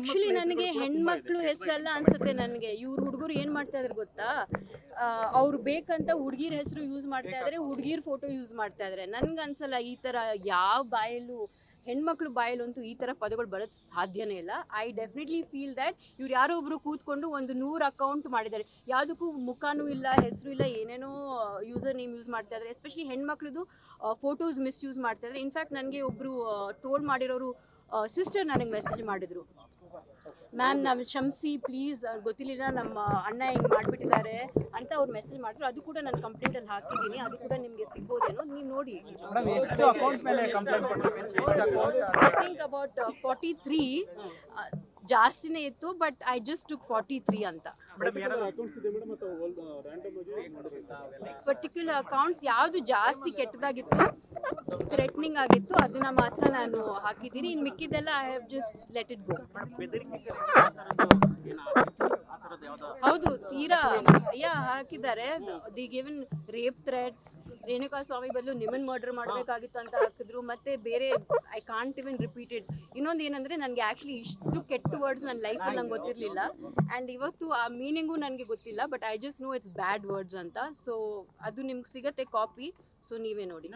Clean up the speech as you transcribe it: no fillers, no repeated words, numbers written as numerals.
Actually ನನಗೆ ಹೆಣ್ಮಕ್ಳು ಹೆಸರಲ್ಲ ಅನ್ಸುತ್ತೆ. ನನಗೆ ಇವ್ರು ಹುಡುಗರು ಏನ್ ಮಾಡ್ತಾ ಇದಾರೆ ಗೊತ್ತಾ, ಅವ್ರು ಬೇಕಂತ ಹುಡುಗಿರ ಹೆಸರು ಯೂಸ್ ಮಾಡ್ತಾ ಇದಾರೆ, ಹುಡುಗಿರ ಫೋಟೋ ಯೂಸ್ ಮಾಡ್ತಾ ಇದಾರೆ. ನನ್ಗೆ ಅನ್ಸಲ್ಲ ಈ ತರ ಯಾವ ಬಾಯಲ್ಲೂ ಹೆಣ್ಮಕ್ಳು ಬಾಯಲ್ಲಂತೂ ಈ ಥರ ಪದಗಳು ಬರೋದು ಸಾಧ್ಯನೇ ಇಲ್ಲ. ಐ ಡೆಫಿನೆಟ್ಲಿ ಫೀಲ್ ದ್ಯಾಟ್ ಇವ್ರು ಯಾರೋ ಒಬ್ರು ಕೂತ್ಕೊಂಡು ಒಂದು 100 ಅಕೌಂಟ್ ಮಾಡಿದ್ದಾರೆ, ಯಾವುದಕ್ಕೂ ಮುಖನೂ ಇಲ್ಲ, ಹೆಸರು ಇಲ್ಲ, ಏನೇನೋ ಯೂಸರ್ ನೇಮ್ ಯೂಸ್ ಮಾಡ್ತಾ ಇದ್ದಾರೆ. ಎಸ್ಪೆಷಲಿ ಹೆಣ್ಮಕ್ಳದು ಫೋಟೋಸ್ ಮಿಸ್ಯೂಸ್ ಮಾಡ್ತಾ ಇದ್ದಾರೆ. ಇನ್ಫ್ಯಾಕ್ಟ್ ನನಗೆ ಒಬ್ಬರು ಟ್ರೋಲ್ ಮಾಡಿರೋರು ಸಿಸ್ಟರ್ ನನಗೆ ಮೆಸೇಜ್ ಮಾಡಿದರು, ಮ್ಯಾಮ್ ನಾವು ಕ್ಷಮಿಸಿ ಪ್ಲೀಸ್, ಗೊತ್ತಿಲ್ಲ ನಮ್ಮ ಅಣ್ಣ ಹಿಂಗೆ ಮಾಡಿಬಿಟ್ಟಿದ್ದಾರೆ ಅಂತ ಅವ್ರು ಮೆಸೇಜ್ ಮಾಡಿದ್ರು. ಅದು ಕೂಡ ನಾನು ಕಂಪ್ಲೇಂಟಲ್ಲಿ ಹಾಕಿದ್ದೀನಿ, ಅದು ಕೂಡ ನಿಮಗೆ ಸಿಗ್ಬೋದೇನೋ, ನೀವು ನೋಡಿ. ಐ ಥಿಂಕ್ ಅಬೌಟ್ 43 ಜಾಸ್ತಿನೇ ಇತ್ತು, ಬಟ್ ಐ ಜಸ್ಟ್ ಟುಕ್ 43 ಅಂತ. ಪರ್ಟಿಕ್ಯುಲರ್ ಅಕೌಂಟ್ಸ್ ಯಾವುದು ಜಾಸ್ತಿ ಕೆಟ್ಟದಾಗಿತ್ತು, ಥ್ರೆಟ್ನಿಂಗ್ ಆಗಿತ್ತು, ಅದನ್ನ ಮಾತ್ರ ನಾನು ಹಾಕಿದ್ದೀನಿ. ಇನ್ನು ಮಿಕ್ಕಿದ್ದೆಲ್ಲ I have just let it go. ಹೌದು, ತೀರಾ ಹಾಕಿದ್ದಾರೆ. The given rape threats, Renuka Swamy ಬದಲು ನಿಮ್ಮನ್ನು ಮರ್ಡರ್ ಮಾಡಬೇಕಾಗಿತ್ತು ಅಂತ ಹಾಕಿದ್ರು. ಮತ್ತೆ ಬೇರೆ I can't even repeat it. ಇನ್ನೊಂದು ಏನಂದರೆ, ನನಗೆ ಆ್ಯಕ್ಚುಲಿ ಇಷ್ಟು ಕೆಟ್ಟ ವರ್ಡ್ಸ್ ನನ್ನ ಲೈಫಲ್ಲಿ ನಂಗೆ ಗೊತ್ತಿರಲಿಲ್ಲ. ಆ್ಯಂಡ್ ಇವತ್ತು ಆ ಮೀನಿಂಗು ನನಗೆ ಗೊತ್ತಿಲ್ಲ, but I just know it's bad words ಅಂತ. ಸೊ ಅದು ನಿಮ್ಗೆ ಸಿಗುತ್ತೆ ಕಾಪಿ, ಸೊ ನೀವೇ ನೋಡಿ.